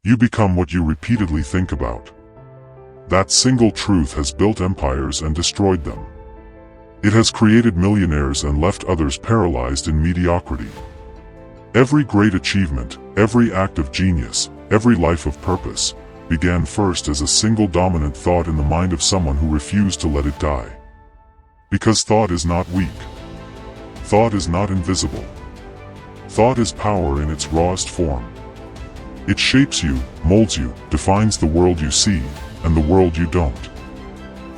You become what you repeatedly think about. That single truth has built empires and destroyed them. It has created millionaires and left others paralyzed in mediocrity. Every great achievement, every act of genius, every life of purpose, began first as a single dominant thought in the mind of someone who refused to let it die. Because thought is not weak. Thought is not invisible. Thought is power in its rawest form. It shapes you, molds you, defines the world you see, and the world you don't.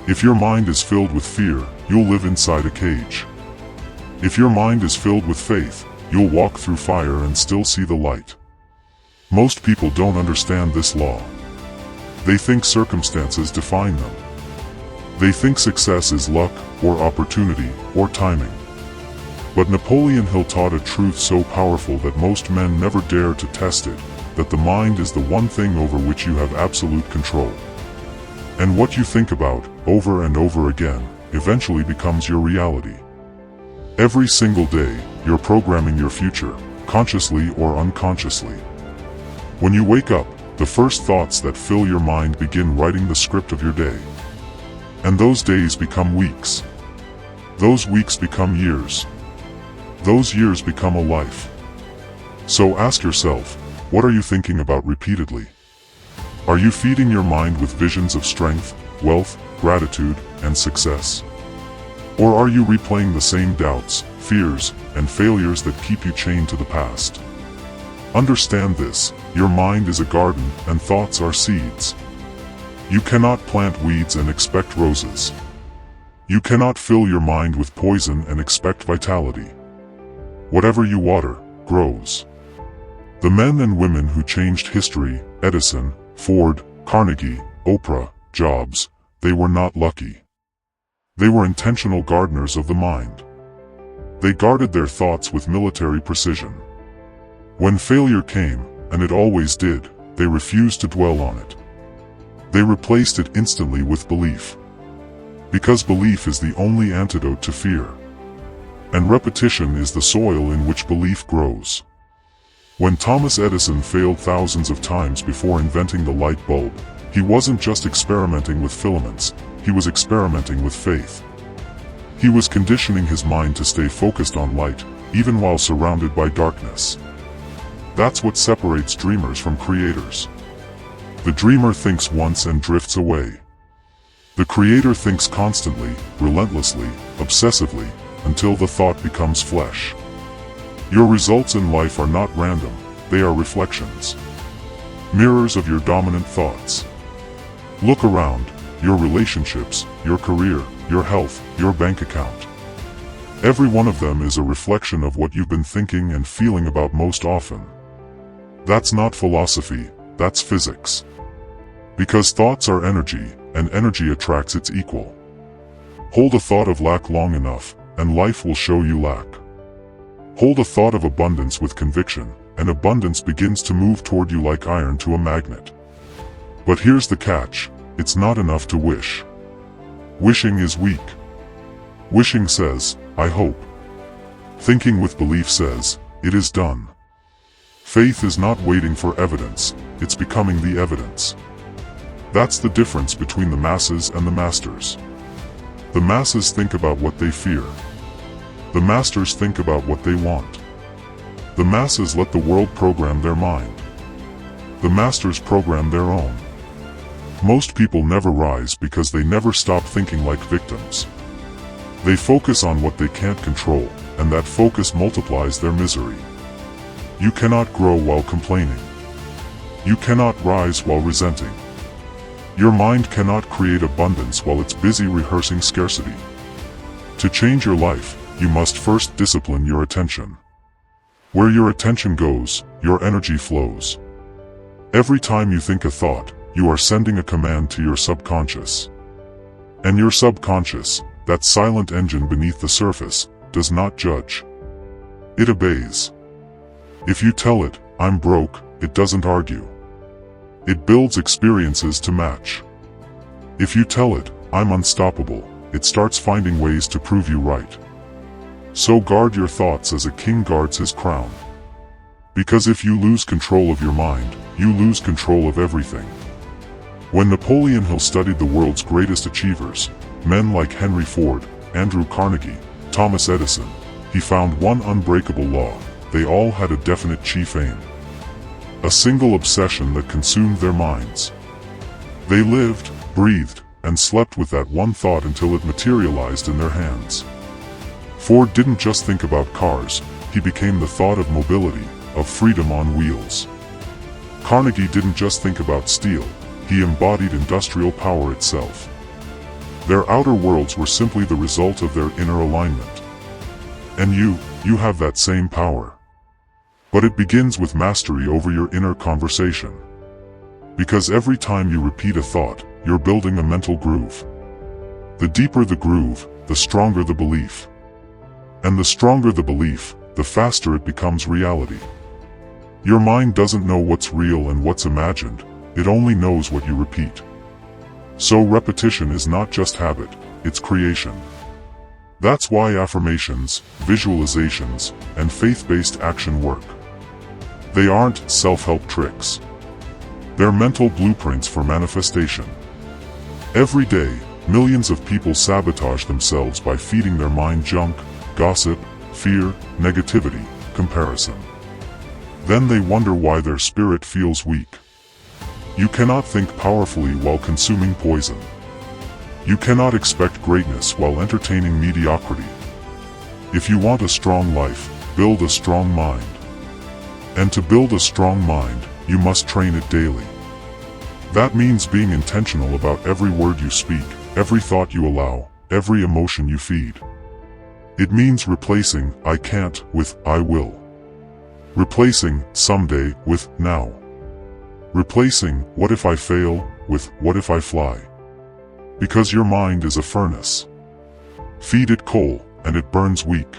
If your mind is filled with fear, you'll live inside a cage. If your mind is filled with faith, you'll walk through fire and still see the light. Most people don't understand this law. They think circumstances define them. They think success is luck, or opportunity, or timing. But Napoleon Hill taught a truth so powerful that most men never dare to test it, that the mind is the one thing over which you have absolute control. And what you think about, over and over again, eventually becomes your reality. Every single day, you're programming your future, consciously or unconsciously. When you wake up, the first thoughts that fill your mind begin writing the script of your day. And those days become weeks. Those weeks become years. Those years become a life. So ask yourself, what are you thinking about repeatedly? Are you feeding your mind with visions of strength, wealth, gratitude, and success? Or are you replaying the same doubts, fears, and failures that keep you chained to the past? Understand this, your mind is a garden, and thoughts are seeds. You cannot plant weeds and expect roses. You cannot fill your mind with poison and expect vitality. Whatever you water, grows. The men and women who changed history, Edison, Ford, Carnegie, Oprah, Jobs, they were not lucky. They were intentional gardeners of the mind. They guarded their thoughts with military precision. When failure came, and it always did, they refused to dwell on it. They replaced it instantly with belief. Because belief is the only antidote to fear. And repetition is the soil in which belief grows. When Thomas Edison failed thousands of times before inventing the light bulb, he wasn't just experimenting with filaments, he was experimenting with faith. He was conditioning his mind to stay focused on light, even while surrounded by darkness. That's what separates dreamers from creators. The dreamer thinks once and drifts away. The creator thinks constantly, relentlessly, obsessively, until the thought becomes flesh. Your results in life are not random, they are reflections. Mirrors of your dominant thoughts. Look around, your relationships, your career, your health, your bank account. Every one of them is a reflection of what you've been thinking and feeling about most often. That's not philosophy, that's physics. Because thoughts are energy, and energy attracts its equal. Hold a thought of lack long enough, and life will show you lack. Hold a thought of abundance with conviction, and abundance begins to move toward you like iron to a magnet. But here's the catch, it's not enough to wish. Wishing is weak. Wishing says, I hope. Thinking with belief says, it is done. Faith is not waiting for evidence, it's becoming the evidence. That's the difference between the masses and the masters. The masses think about what they fear. The masters think about what they want. The masses let the world program their mind. The masters program their own. Most people never rise because they never stop thinking like victims. They focus on what they can't control, and that focus multiplies their misery. You cannot grow while complaining. You cannot rise while resenting. Your mind cannot create abundance while it's busy rehearsing scarcity. To change your life, you must first discipline your attention. Where your attention goes, your energy flows. Every time you think a thought, you are sending a command to your subconscious. And your subconscious, that silent engine beneath the surface, does not judge. It obeys. If you tell it, I'm broke, it doesn't argue. It builds experiences to match. If you tell it, I'm unstoppable, it starts finding ways to prove you right. So guard your thoughts as a king guards his crown. Because if you lose control of your mind, you lose control of everything. When Napoleon Hill studied the world's greatest achievers, men like Henry Ford, Andrew Carnegie, Thomas Edison, he found one unbreakable law: they all had a definite chief aim. A single obsession that consumed their minds. They lived, breathed, and slept with that one thought until it materialized in their hands. Ford didn't just think about cars, he became the thought of mobility, of freedom on wheels. Carnegie didn't just think about steel, he embodied industrial power itself. Their outer worlds were simply the result of their inner alignment. And you have that same power. But it begins with mastery over your inner conversation. Because every time you repeat a thought, you're building a mental groove. The deeper the groove, the stronger the belief. And the stronger the belief, the faster it becomes reality. Your mind doesn't know what's real and what's imagined, it only knows what you repeat. So repetition is not just habit, it's creation. That's why affirmations, visualizations, and faith-based action work. They aren't self-help tricks. They're mental blueprints for manifestation. Every day, millions of people sabotage themselves by feeding their mind junk, gossip, fear, negativity, comparison. Then they wonder why their spirit feels weak. You cannot think powerfully while consuming poison. You cannot expect greatness while entertaining mediocrity. If you want a strong life, build a strong mind. And to build a strong mind, you must train it daily. That means being intentional about every word you speak, every thought you allow, every emotion you feed. It means replacing "I can't" with "I will." Replacing "someday" with "now." Replacing "what if I fail" with "what if I fly." Because your mind is a furnace. Feed it coal, and it burns weak.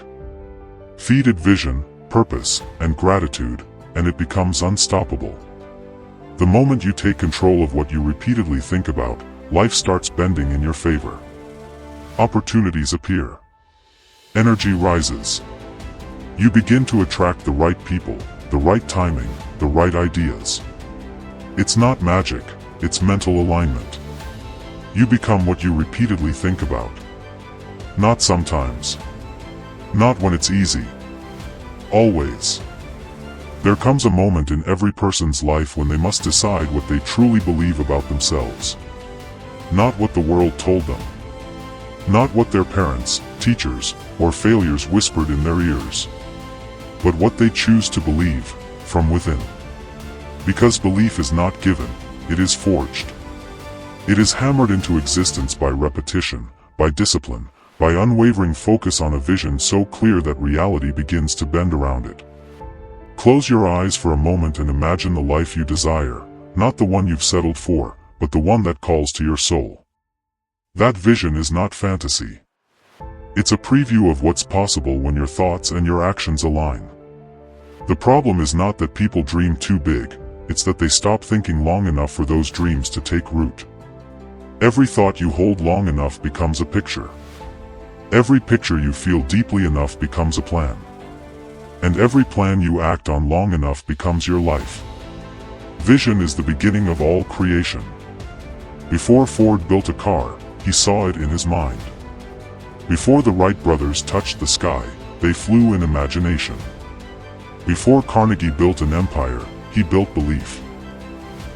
Feed it vision, purpose, and gratitude, and it becomes unstoppable. The moment you take control of what you repeatedly think about, life starts bending in your favor. Opportunities appear. Energy rises. You begin to attract the right people, the right timing, the right ideas. It's not magic, it's mental alignment. You become what you repeatedly think about. Not sometimes. Not when it's easy. Always. There comes a moment in every person's life when they must decide what they truly believe about themselves. Not what the world told them. Not what their parents, teachers, or failures whispered in their ears. But what they choose to believe, from within. Because belief is not given, it is forged. It is hammered into existence by repetition, by discipline, by unwavering focus on a vision so clear that reality begins to bend around it. Close your eyes for a moment and imagine the life you desire, not the one you've settled for, but the one that calls to your soul. That vision is not fantasy. It's a preview of what's possible when your thoughts and your actions align. The problem is not that people dream too big, it's that they stop thinking long enough for those dreams to take root. Every thought you hold long enough becomes a picture. Every picture you feel deeply enough becomes a plan. And every plan you act on long enough becomes your life. Vision is the beginning of all creation. Before Ford built a car, he saw it in his mind. Before the Wright brothers touched the sky, they flew in imagination. Before Carnegie built an empire, he built belief.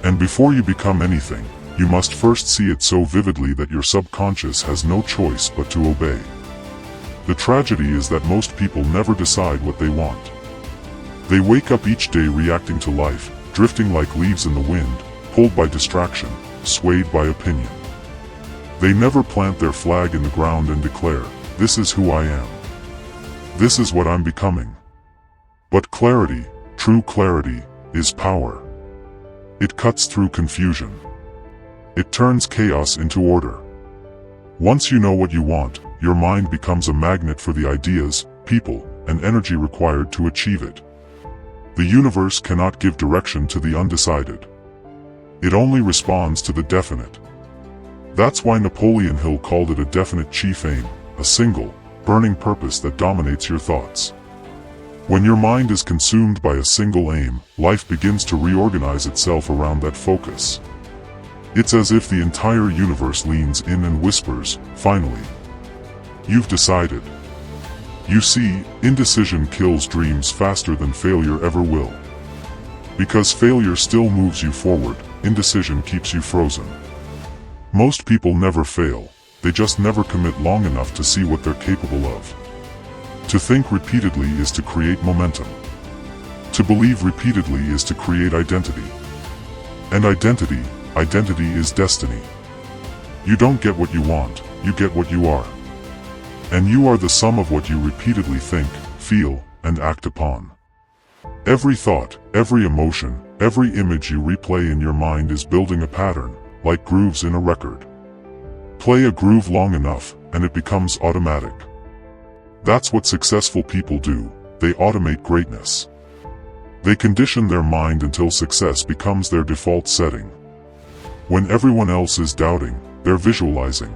And before you become anything, you must first see it so vividly that your subconscious has no choice but to obey. The tragedy is that most people never decide what they want. They wake up each day reacting to life, drifting like leaves in the wind, pulled by distraction, swayed by opinion. They never plant their flag in the ground and declare, "This is who I am. This is what I'm becoming." But clarity, true clarity, is power. It cuts through confusion. It turns chaos into order. Once you know what you want, your mind becomes a magnet for the ideas, people, and energy required to achieve it. The universe cannot give direction to the undecided. It only responds to the definite. That's why Napoleon Hill called it a definite chief aim, a single, burning purpose that dominates your thoughts. When your mind is consumed by a single aim, life begins to reorganize itself around that focus. It's as if the entire universe leans in and whispers, "Finally. You've decided." You see, indecision kills dreams faster than failure ever will. Because failure still moves you forward, indecision keeps you frozen. Most people never fail, they just never commit long enough to see what they're capable of. To think repeatedly is to create momentum. To believe repeatedly is to create identity. And identity is destiny. You don't get what you want, you get what you are. And you are the sum of what you repeatedly think, feel, and act upon. Every thought, every emotion, every image you replay in your mind is building a pattern, like grooves in a record. Play a groove long enough, and it becomes automatic. That's what successful people do, they automate greatness. They condition their mind until success becomes their default setting. When everyone else is doubting, they're visualizing.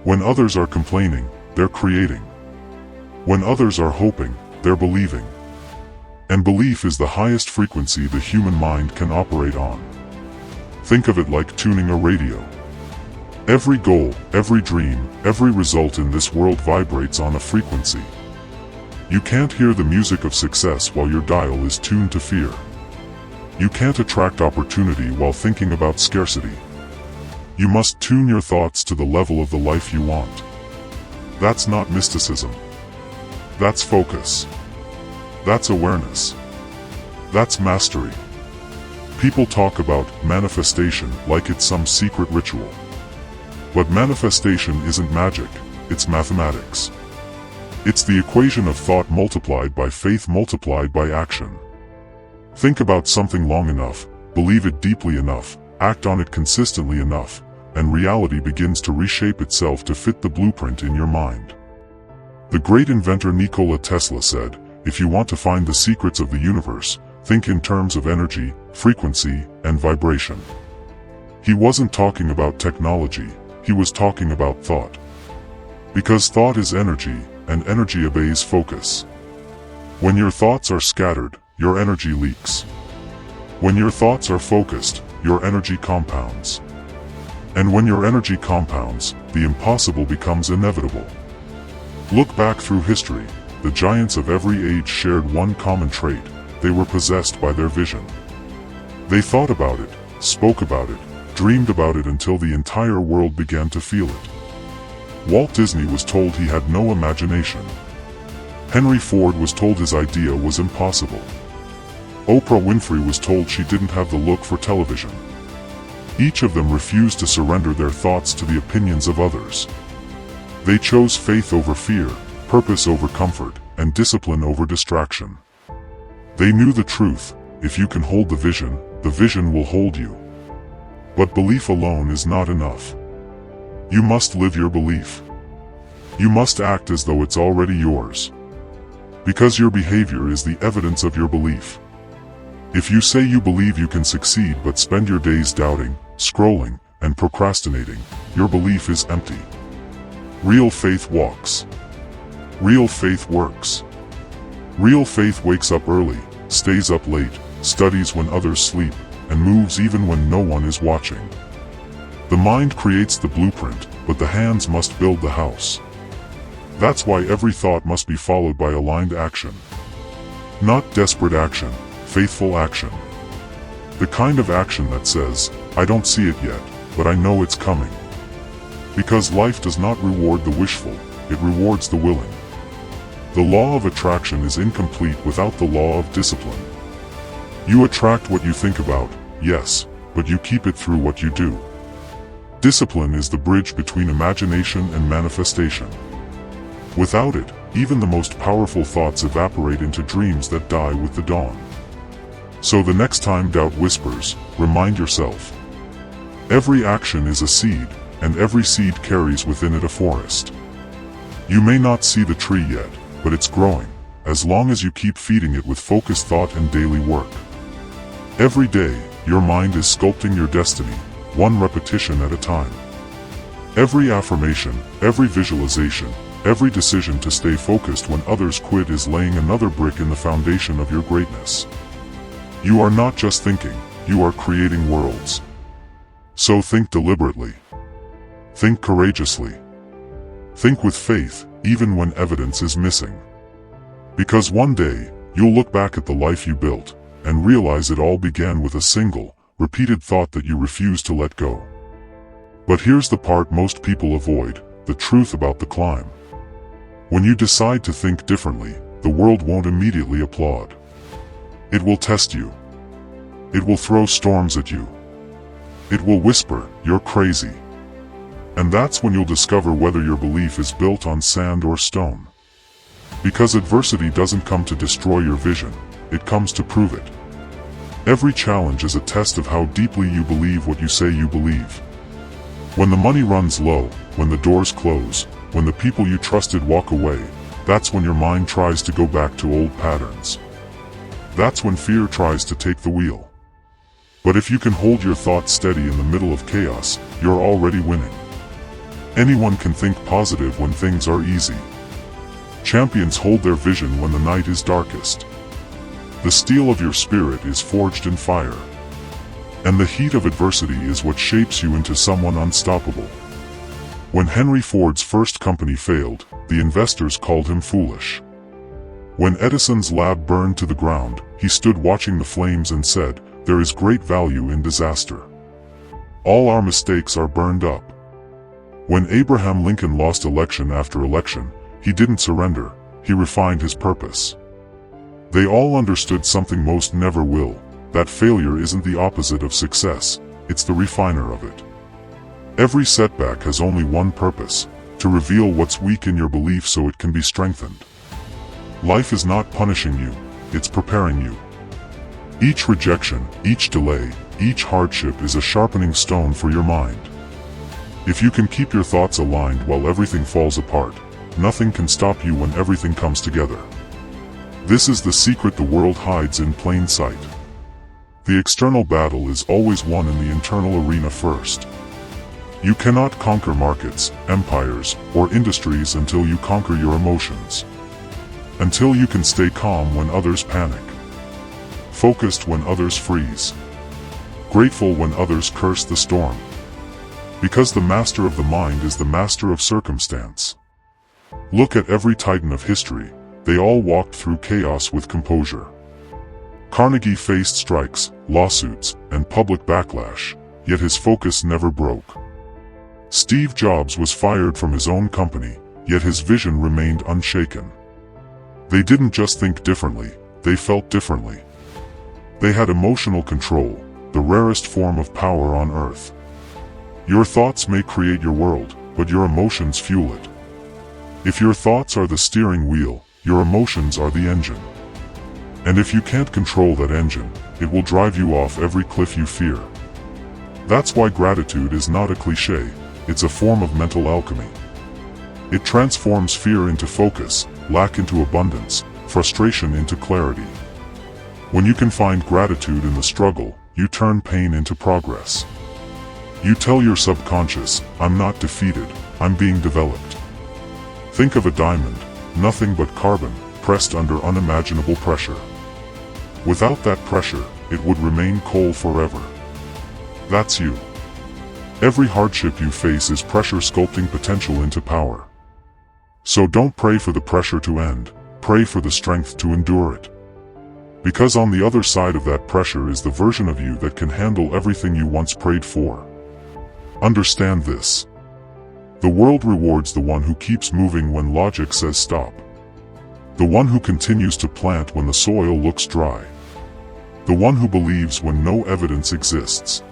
When others are complaining, they're creating. When others are hoping, they're believing. And belief is the highest frequency the human mind can operate on. Think of it like tuning a radio. Every goal, every dream, every result in this world vibrates on a frequency. You can't hear the music of success while your dial is tuned to fear. You can't attract opportunity while thinking about scarcity. You must tune your thoughts to the level of the life you want. That's not mysticism. That's focus. That's awareness. That's mastery. People talk about manifestation like it's some secret ritual. But manifestation isn't magic, it's mathematics. It's the equation of thought multiplied by faith multiplied by action. Think about something long enough, believe it deeply enough, act on it consistently enough, and reality begins to reshape itself to fit the blueprint in your mind. The great inventor Nikola Tesla said, "If you want to find the secrets of the universe, think in terms of energy, frequency, and vibration." He wasn't talking about technology, he was talking about thought. Because thought is energy, and energy obeys focus. When your thoughts are scattered, your energy leaks. When your thoughts are focused, your energy compounds. And when your energy compounds, the impossible becomes inevitable. Look back through history, the giants of every age shared one common trait: they were possessed by their vision. They thought about it, spoke about it, dreamed about it until the entire world began to feel it. Walt Disney was told he had no imagination. Henry Ford was told his idea was impossible. Oprah Winfrey was told she didn't have the look for television. Each of them refused to surrender their thoughts to the opinions of others. They chose faith over fear, purpose over comfort, and discipline over distraction. They knew the truth: if you can hold the vision will hold you. But belief alone is not enough. You must live your belief. You must act as though it's already yours. Because your behavior is the evidence of your belief. If you say you believe you can succeed but spend your days doubting, scrolling, and procrastinating, your belief is empty. Real faith walks. Real faith works. Real faith wakes up early, stays up late, studies when others sleep, and moves even when no one is watching. The mind creates the blueprint, but the hands must build the house. That's why every thought must be followed by aligned action. Not desperate action, faithful action. The kind of action that says, "I don't see it yet, but I know it's coming." Because life does not reward the wishful, it rewards the willing. The law of attraction is incomplete without the law of discipline. You attract what you think about, yes, but you keep it through what you do. Discipline is the bridge between imagination and manifestation. Without it, even the most powerful thoughts evaporate into dreams that die with the dawn. So the next time doubt whispers, remind yourself. Every action is a seed, and every seed carries within it a forest. You may not see the tree yet, but it's growing, as long as you keep feeding it with focused thought and daily work. Every day, your mind is sculpting your destiny, one repetition at a time. Every affirmation, every visualization, Every decision to stay focused when others quit is laying another brick in the foundation of your greatness. You are not just thinking, you are creating worlds. So think deliberately. Think courageously. Think with faith, even when evidence is missing. Because one day, you'll look back at the life you built, and realize it all began with a single, repeated thought that you refused to let go. But here's the part most people avoid, the truth about the climb. When you decide to think differently, the world won't immediately applaud. It will test you. It will throw storms at you. It will whisper, "You're crazy." And that's when you'll discover whether your belief is built on sand or stone. Because adversity doesn't come to destroy your vision, it comes to prove it. Every challenge is a test of how deeply you believe what you say you believe. When the money runs low, when the doors close, when the people you trusted walk away, that's when your mind tries to go back to old patterns. That's when fear tries to take the wheel. But if you can hold your thoughts steady in the middle of chaos, you're already winning. Anyone can think positive when things are easy. Champions hold their vision when the night is darkest. The steel of your spirit is forged in fire. And the heat of adversity is what shapes you into someone unstoppable. When Henry Ford's first company failed, the investors called him foolish. When Edison's lab burned to the ground, he stood watching the flames and said, "There is great value in disaster." All our mistakes are burned up. When Abraham Lincoln lost election after election, he didn't surrender, he refined his purpose. They all understood something most never will, that failure isn't the opposite of success, it's the refiner of it. Every setback has only one purpose, to reveal what's weak in your belief so it can be strengthened. Life is not punishing you, it's preparing you. Each rejection, each delay, each hardship is a sharpening stone for your mind. If you can keep your thoughts aligned while everything falls apart, nothing can stop you when everything comes together. This is the secret the world hides in plain sight. The external battle is always won in the internal arena first. You cannot conquer markets, empires, or industries until you conquer your emotions. Until you can stay calm when others panic. Focused when others freeze. Grateful when others curse the storm. Because the master of the mind is the master of circumstance. Look at every titan of history, they all walked through chaos with composure. Carnegie faced strikes, lawsuits, and public backlash, yet his focus never broke. Steve Jobs was fired from his own company, yet his vision remained unshaken. They didn't just think differently, they felt differently. They had emotional control, the rarest form of power on earth. Your thoughts may create your world, but your emotions fuel it. If your thoughts are the steering wheel, your emotions are the engine. And if you can't control that engine, it will drive you off every cliff you fear. That's why gratitude is not a cliché, it's a form of mental alchemy. It transforms fear into focus, lack into abundance, frustration into clarity. When you can find gratitude in the struggle, you turn pain into progress. You tell your subconscious, "I'm not defeated, I'm being developed." Think of a diamond, nothing but carbon, pressed under unimaginable pressure. Without that pressure, it would remain coal forever. That's you. Every hardship you face is pressure sculpting potential into power. So don't pray for the pressure to end, pray for the strength to endure it. Because on the other side of that pressure is the version of you that can handle everything you once prayed for. Understand this. The world rewards the one who keeps moving when logic says stop. The one who continues to plant when the soil looks dry. The one who believes when no evidence exists.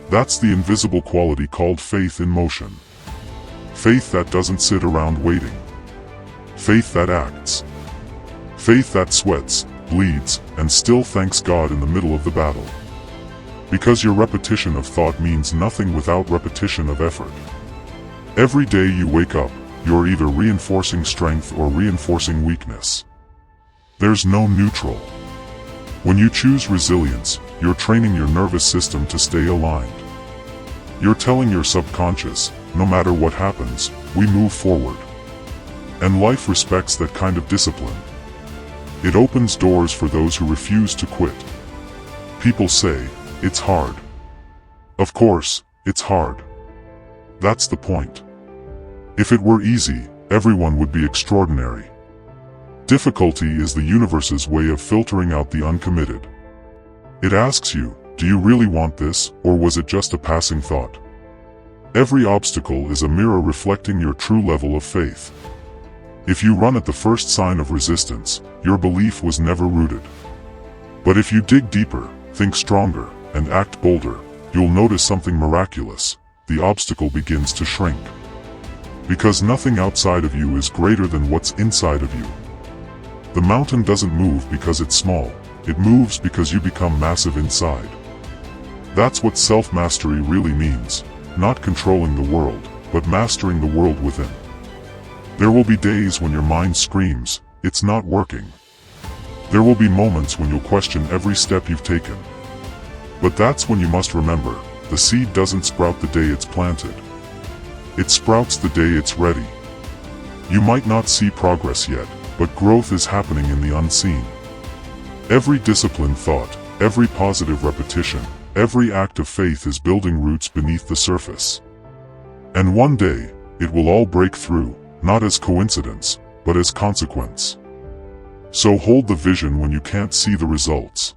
That's the invisible quality called faith in motion. Faith that doesn't sit around waiting. Faith that acts. Faith that sweats, bleeds, and still thanks God in the middle of the battle. Because your repetition of thought means nothing without repetition of effort. Every day you wake up, you're either reinforcing strength or reinforcing weakness. There's no neutral. When you choose resilience, you're training your nervous system to stay aligned. You're telling your subconscious, no matter what happens, we move forward. And life respects that kind of discipline. It opens doors for those who refuse to quit. People say, it's hard. Of course, it's hard. That's the point. If it were easy, everyone would be extraordinary. Difficulty is the universe's way of filtering out the uncommitted. It asks you, do you really want this, or was it just a passing thought? Every obstacle is a mirror reflecting your true level of faith. If you run at the first sign of resistance, your belief was never rooted. But if you dig deeper, think stronger, and act bolder, you'll notice something miraculous. The obstacle begins to shrink. Because nothing outside of you is greater than what's inside of you. The mountain doesn't move because it's small, it moves because you become massive inside. That's what self-mastery really means, not controlling the world, but mastering the world within. There will be days when your mind screams, it's not working. There will be moments when you'll question every step you've taken. But that's when you must remember, the seed doesn't sprout the day it's planted. It sprouts the day it's ready. You might not see progress yet, but growth is happening in the unseen. Every disciplined thought, every positive repetition, every act of faith is building roots beneath the surface. And one day, it will all break through, not as coincidence, but as consequence. So hold the vision when you can't see the results.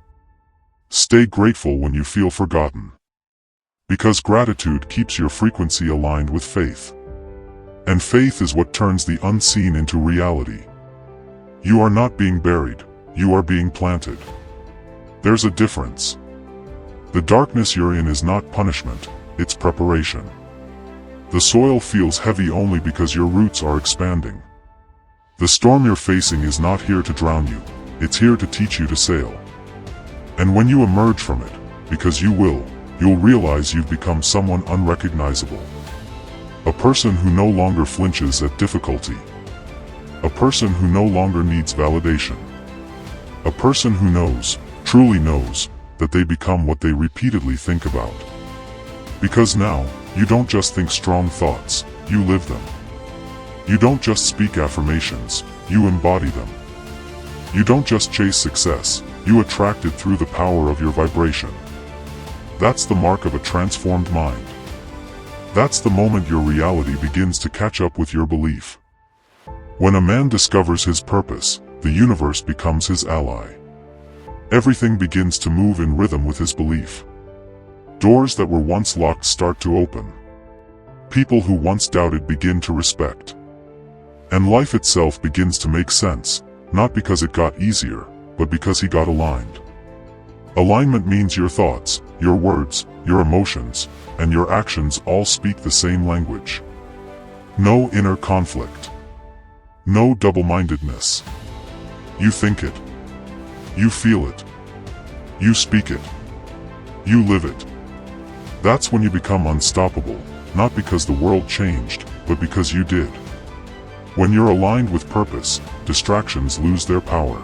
Stay grateful when you feel forgotten. Because gratitude keeps your frequency aligned with faith. And faith is what turns the unseen into reality. You are not being buried, you are being planted. There's a difference. The darkness you're in is not punishment, it's preparation. The soil feels heavy only because your roots are expanding. The storm you're facing is not here to drown you, it's here to teach you to sail. And when you emerge from it, because you will, you'll realize you've become someone unrecognizable. A person who no longer flinches at difficulty. A person who no longer needs validation. A person who knows, truly knows, that they become what they repeatedly think about. Because now, you don't just think strong thoughts, you live them. You don't just speak affirmations, you embody them. You don't just chase success, you attract it through the power of your vibration. That's the mark of a transformed mind. That's the moment your reality begins to catch up with your belief. When a man discovers his purpose, the universe becomes his ally. Everything begins to move in rhythm with his belief. Doors that were once locked start to open. People who once doubted begin to respect. And life itself begins to make sense, not because it got easier, but because he got aligned. Alignment means your thoughts, your words, your emotions, and your actions all speak the same language. No inner conflict. No double-mindedness. You think it. You feel it. You speak it. You live it. That's when you become unstoppable, not because the world changed, but because you did. When you're aligned with purpose, distractions lose their power.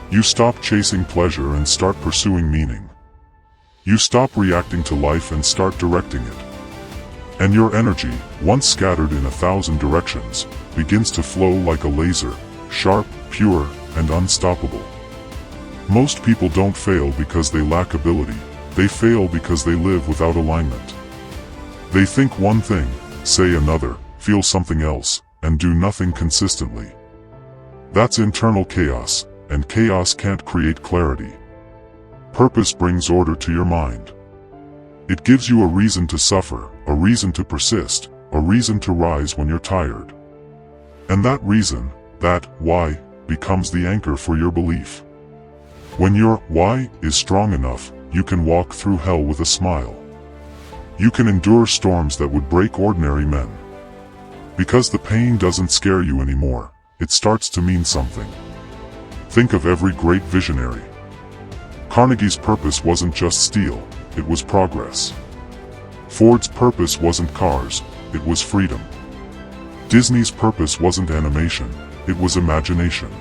You stop chasing pleasure and start pursuing meaning. You stop reacting to life and start directing it. And your energy, once scattered in 1,000 directions, begins to flow like a laser, sharp, pure, and unstoppable. Most people don't fail because they lack ability, they fail because they live without alignment. They think one thing, say another, feel something else, and do nothing consistently. That's internal chaos, and chaos can't create clarity. Purpose brings order to your mind. It gives you a reason to suffer, a reason to persist, a reason to rise when you're tired. And that reason, that why, becomes the anchor for your belief. When your why is strong enough, you can walk through hell with a smile. You can endure storms that would break ordinary men. Because the pain doesn't scare you anymore, it starts to mean something. Think of every great visionary. Carnegie's purpose wasn't just steel, it was progress. Ford's purpose wasn't cars, it was freedom. Disney's purpose wasn't animation, it was imagination.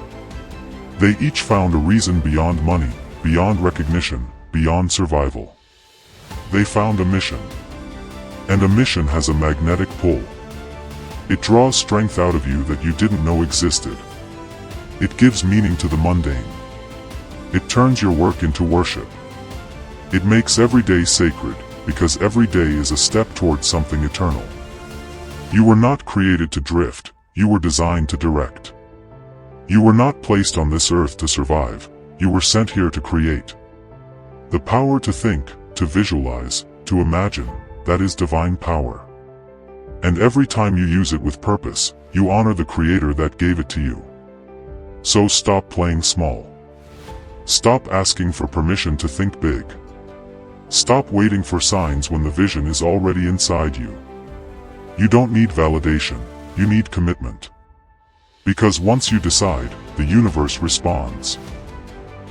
They each found a reason beyond money, beyond recognition, beyond survival. They found a mission. And a mission has a magnetic pull. It draws strength out of you that you didn't know existed. It gives meaning to the mundane. It turns your work into worship. It makes every day sacred, because every day is a step towards something eternal. You were not created to drift, you were designed to direct. You were not placed on this earth to survive, you were sent here to create. The power to think, to visualize, to imagine, that is divine power. And every time you use it with purpose, you honor the Creator that gave it to you. So stop playing small. Stop asking for permission to think big. Stop waiting for signs when the vision is already inside you. You don't need validation, you need commitment. Because once you decide, the universe responds.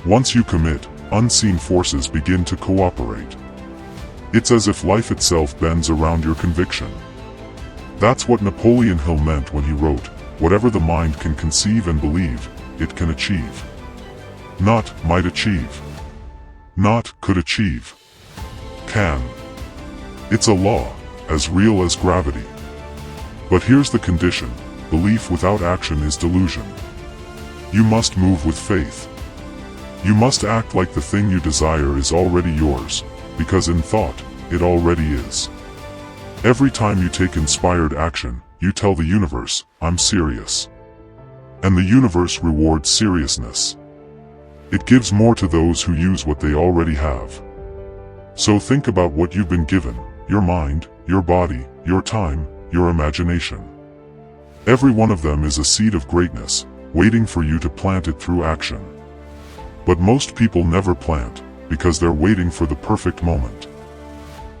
Once you commit, unseen forces begin to cooperate. It's as if life itself bends around your conviction. That's what Napoleon Hill meant when he wrote, "Whatever the mind can conceive and believe, it can achieve." Not might achieve. Not could achieve. Can. It's a law, as real as gravity. But here's the condition: belief without action is delusion. You must move with faith. You must act like the thing you desire is already yours, because in thought, it already is. Every time you take inspired action, you tell the universe, "I'm serious." And the universe rewards seriousness. It gives more to those who use what they already have. So think about what you've been given: your mind, your body, your time, your imagination. Every one of them is a seed of greatness, waiting for you to plant it through action. But most people never plant, because they're waiting for the perfect moment.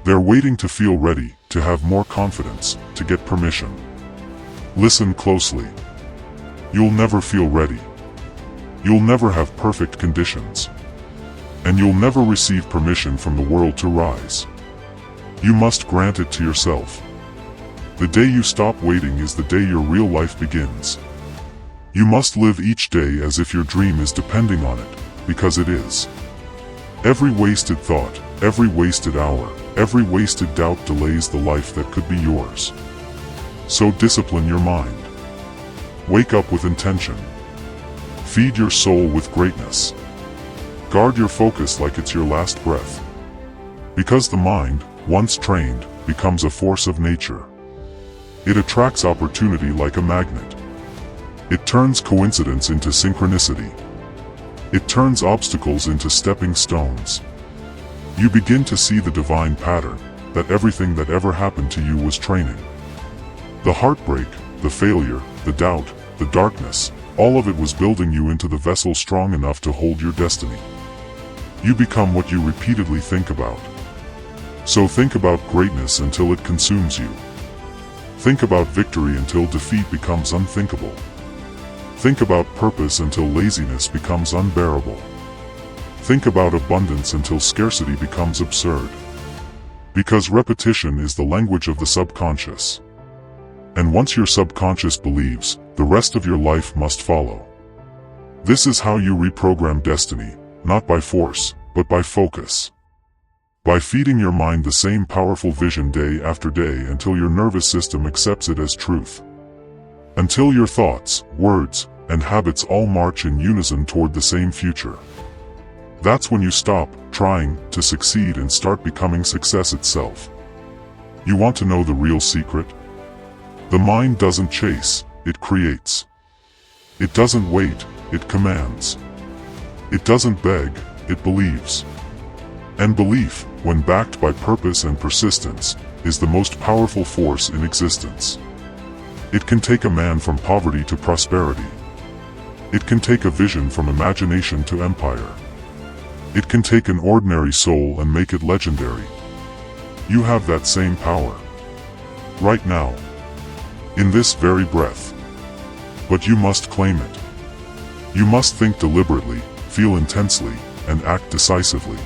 They're waiting to feel ready, to have more confidence, to get permission. Listen closely. You'll never feel ready. You'll never have perfect conditions. And you'll never receive permission from the world to rise. You must grant it to yourself. The day you stop waiting is the day your real life begins. You must live each day as if your dream is depending on it, because it is. Every wasted thought, every wasted hour, every wasted doubt delays the life that could be yours. So discipline your mind. Wake up with intention. Feed your soul with greatness. Guard your focus like it's your last breath. Because the mind, once trained, becomes a force of nature. It attracts opportunity like a magnet. It turns coincidence into synchronicity. It turns obstacles into stepping stones. You begin to see the divine pattern, that everything that ever happened to you was training. The heartbreak, the failure, the doubt, the darkness, all of it was building you into the vessel strong enough to hold your destiny. You become what you repeatedly think about. So think about greatness until it consumes you. Think about victory until defeat becomes unthinkable. Think about purpose until laziness becomes unbearable. Think about abundance until scarcity becomes absurd. Because repetition is the language of the subconscious. And once your subconscious believes, the rest of your life must follow. This is how you reprogram destiny, not by force, but by focus. By feeding your mind the same powerful vision day after day until your nervous system accepts it as truth. Until your thoughts, words, and habits all march in unison toward the same future. That's when you stop trying to succeed and start becoming success itself. You want to know the real secret? The mind doesn't chase, it creates. It doesn't wait, it commands. It doesn't beg, it believes. And belief, when backed by purpose and persistence, is the most powerful force in existence. It can take a man from poverty to prosperity. It can take a vision from imagination to empire. It can take an ordinary soul and make it legendary. You have that same power. Right now. In this very breath. But you must claim it. You must think deliberately, feel intensely, and act decisively.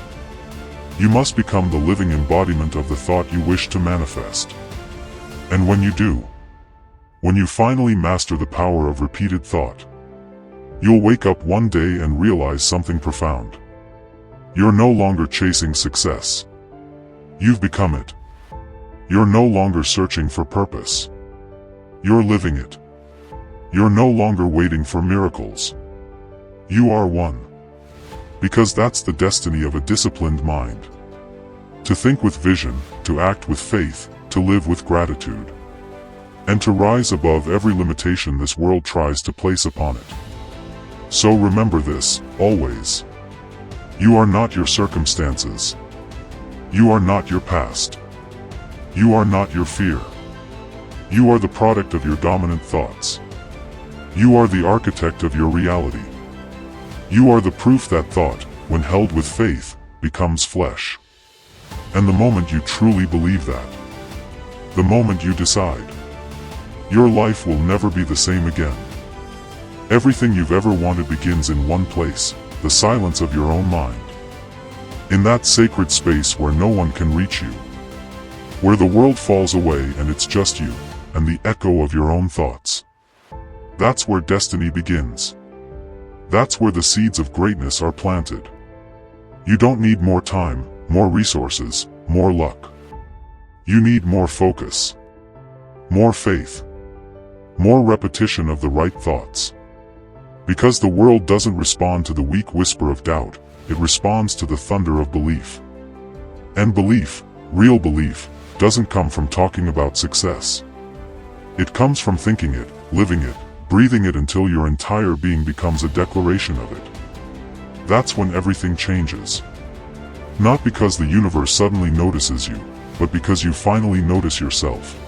You must become the living embodiment of the thought you wish to manifest. And when you do, when you finally master the power of repeated thought, you'll wake up one day and realize something profound. You're no longer chasing success. You've become it. You're no longer searching for purpose. You're living it. You're no longer waiting for miracles. You are one. Because that's the destiny of a disciplined mind. To think with vision, to act with faith, to live with gratitude. And to rise above every limitation this world tries to place upon it. So remember this, always. You are not your circumstances. You are not your past. You are not your fear. You are the product of your dominant thoughts. You are the architect of your reality. You are the proof that thought, when held with faith, becomes flesh. And the moment you truly believe that, the moment you decide, your life will never be the same again. Everything you've ever wanted begins in one place, the silence of your own mind. In that sacred space where no one can reach you. Where the world falls away and it's just you, and the echo of your own thoughts. That's where destiny begins. That's where the seeds of greatness are planted. You don't need more time, more resources, more luck. You need more focus. More faith. More repetition of the right thoughts. Because the world doesn't respond to the weak whisper of doubt, it responds to the thunder of belief. And belief, real belief, doesn't come from talking about success. It comes from thinking it, living it, breathing it until your entire being becomes a declaration of it. That's when everything changes. Not because the universe suddenly notices you, but because you finally notice yourself.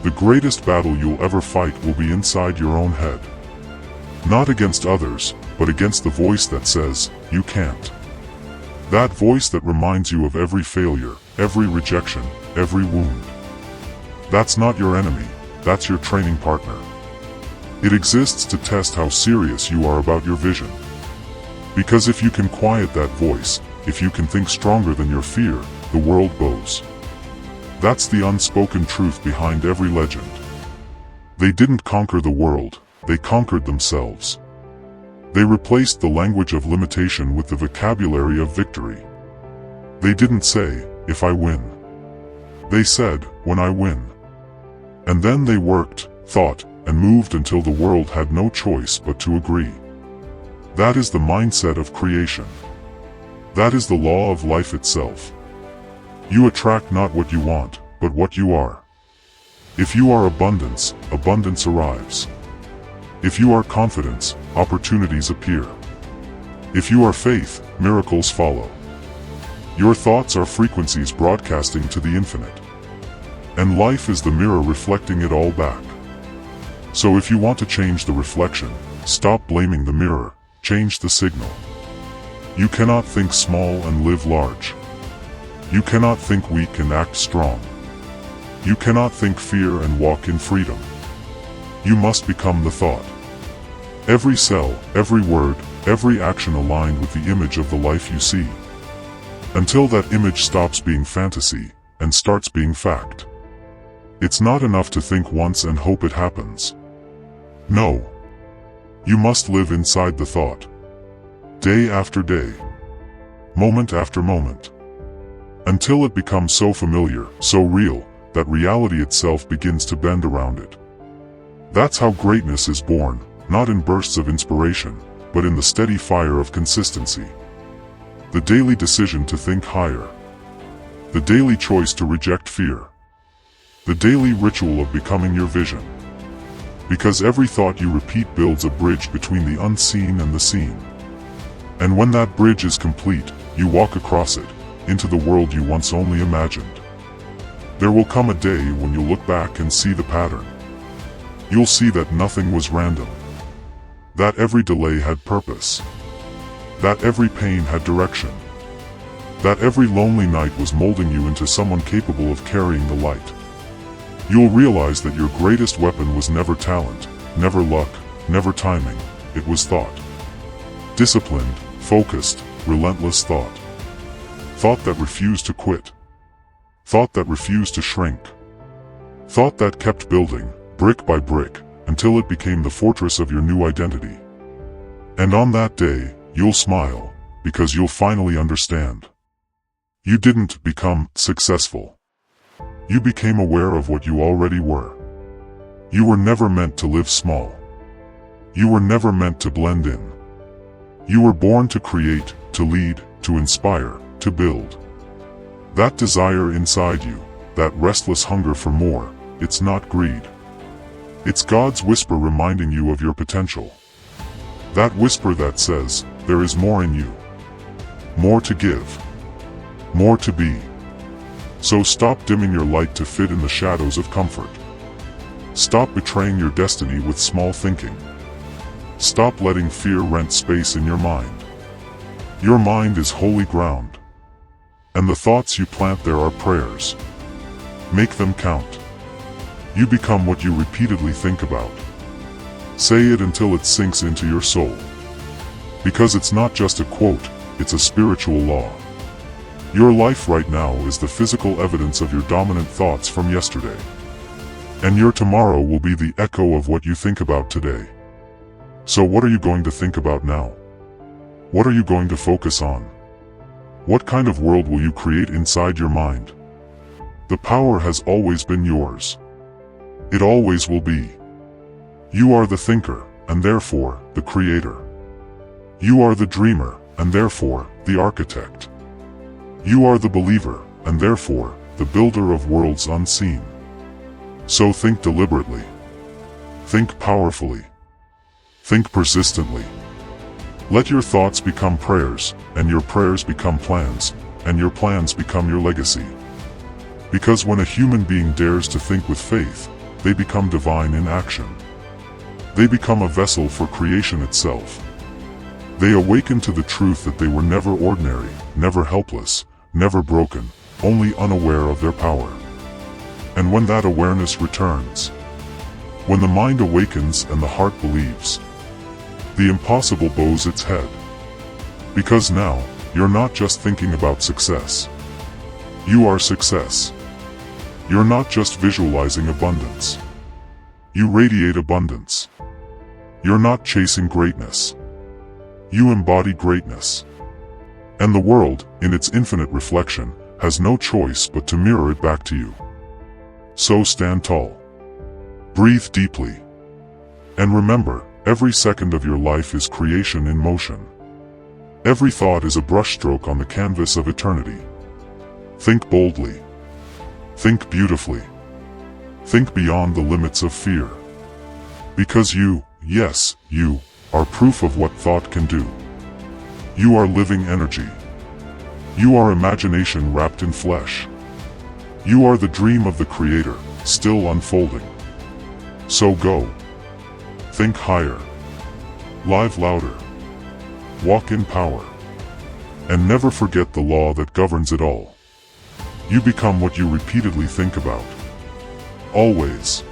The greatest battle you'll ever fight will be inside your own head. Not against others, but against the voice that says, you can't. That voice that reminds you of every failure, every rejection, every wound. That's not your enemy, that's your training partner. It exists to test how serious you are about your vision. Because if you can quiet that voice, if you can think stronger than your fear, the world bows. That's the unspoken truth behind every legend. They didn't conquer the world, they conquered themselves. They replaced the language of limitation with the vocabulary of victory. They didn't say, if I win. They said, when I win. And then they worked, thought, and moved until the world had no choice but to agree. That is the mindset of creation. That is the law of life itself. You attract not what you want, but what you are. If you are abundance, abundance arrives. If you are confidence, opportunities appear. If you are faith, miracles follow. Your thoughts are frequencies broadcasting to the infinite. And life is the mirror reflecting it all back. So if you want to change the reflection, stop blaming the mirror, change the signal. You cannot think small and live large. You cannot think weak and act strong. You cannot think fear and walk in freedom. You must become the thought. Every cell, every word, every action aligned with the image of the life you see. Until that image stops being fantasy, and starts being fact. It's not enough to think once and hope it happens. No. You must live inside the thought. Day after day. Moment after moment. Until it becomes so familiar, so real, that reality itself begins to bend around it. That's how greatness is born, not in bursts of inspiration, but in the steady fire of consistency. The daily decision to think higher. The daily choice to reject fear. The daily ritual of becoming your vision. Because every thought you repeat builds a bridge between the unseen and the seen. And when that bridge is complete, you walk across it, into the world you once only imagined. There will come a day when you'll look back and see the pattern. You'll see that nothing was random. That every delay had purpose. That every pain had direction. That every lonely night was molding you into someone capable of carrying the light. You'll realize that your greatest weapon was never talent, never luck, never timing, it was thought. Disciplined, focused, relentless thought. Thought that refused to quit. Thought that refused to shrink. Thought that kept building, brick by brick, until it became the fortress of your new identity. And on that day, you'll smile, because you'll finally understand. You didn't become successful. You became aware of what you already were. You were never meant to live small. You were never meant to blend in. You were born to create, to lead, to inspire, to build. That desire inside you, that restless hunger for more, it's not greed. It's God's whisper reminding you of your potential. That whisper that says, there is more in you. More to give. More to be. So stop dimming your light to fit in the shadows of comfort. Stop betraying your destiny with small thinking. Stop letting fear rent space in your mind. Your mind is holy ground. And the thoughts you plant there are prayers. Make them count. You become what you repeatedly think about. Say it until it sinks into your soul. Because it's not just a quote, it's a spiritual law. Your life right now is the physical evidence of your dominant thoughts from yesterday. And your tomorrow will be the echo of what you think about today. So what are you going to think about now? What are you going to focus on? What kind of world will you create inside your mind? The power has always been yours. It always will be. You are the thinker, and therefore, the creator. You are the dreamer, and therefore, the architect. You are the believer, and therefore, the builder of worlds unseen. So think deliberately. Think powerfully. Think persistently. Let your thoughts become prayers, and your prayers become plans, and your plans become your legacy. Because when a human being dares to think with faith, they become divine in action. They become a vessel for creation itself. They awaken to the truth that they were never ordinary, never helpless, never broken, only unaware of their power. And when that awareness returns, when the mind awakens and the heart believes, the impossible bows its head. Because now, you're not just thinking about success. You are success. You're not just visualizing abundance. You radiate abundance. You're not chasing greatness. You embody greatness. And the world, in its infinite reflection, has no choice but to mirror it back to you. So stand tall. Breathe deeply. And remember, every second of your life is creation in motion. Every thought is a brushstroke on the canvas of eternity. Think boldly. Think beautifully. Think beyond the limits of fear. Because you, yes, you, are proof of what thought can do. You are living energy. You are imagination wrapped in flesh. You are the dream of the Creator, still unfolding. So go. Think higher. Live louder. Walk in power. And never forget the law that governs it all. You become what you repeatedly think about. Always.